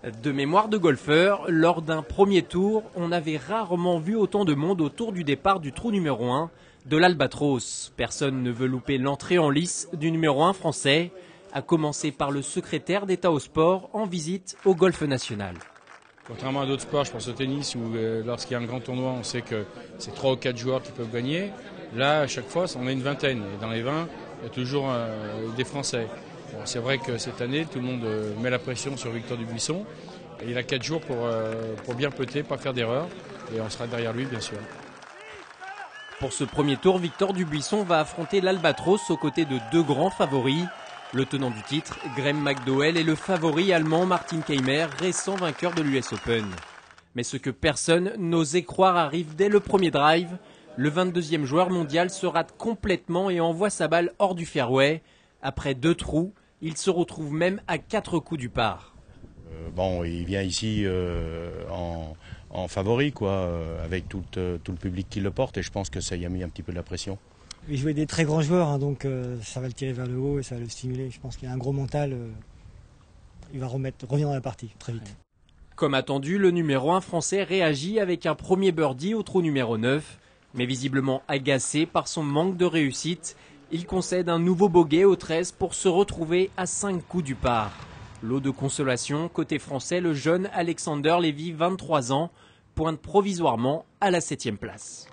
De mémoire de golfeur, lors d'un premier tour, on avait rarement vu autant de monde autour du départ du trou numéro 1 de l'Albatros. Personne ne veut louper l'entrée en lice du numéro 1 français, à commencer par le secrétaire d'État au sport en visite au golf national. Contrairement à d'autres sports, je pense au tennis, où lorsqu'il y a un grand tournoi, on sait que c'est 3 ou 4 joueurs qui peuvent gagner. Là, à chaque fois, on est une vingtaine. Et dans les 20, il y a toujours des Français. Bon, c'est vrai que cette année, tout le monde met la pression sur Victor Dubuisson. Il a 4 jours pour bien putter, pas faire d'erreur. Et on sera derrière lui, bien sûr. Pour ce premier tour, Victor Dubuisson va affronter l'Albatros aux côtés de 2 grands favoris. Le tenant du titre, Graeme McDowell, et le favori allemand Martin Kaymer, récent vainqueur de l'US Open. Mais ce que personne n'osait croire arrive dès le premier drive. Le 22e joueur mondial se rate complètement et envoie sa balle hors du fairway. Après 2 trous, il se retrouve même à 4 coups du par. Il vient ici en favori, avec tout le public qui le porte, et je pense que ça y a mis un petit peu de la pression. Il jouait des très grands joueurs, donc ça va le tirer vers le haut et ça va le stimuler. Je pense qu'il a un gros mental, il va revenir dans la partie très vite. Comme attendu, le numéro 1 français réagit avec un premier birdie au trou numéro 9. Mais visiblement agacé par son manque de réussite, il concède un nouveau bogey au 13 pour se retrouver à 5 coups du par. Lot de consolation, côté français, le jeune Alexander Lévy, 23 ans, pointe provisoirement à la 7e place.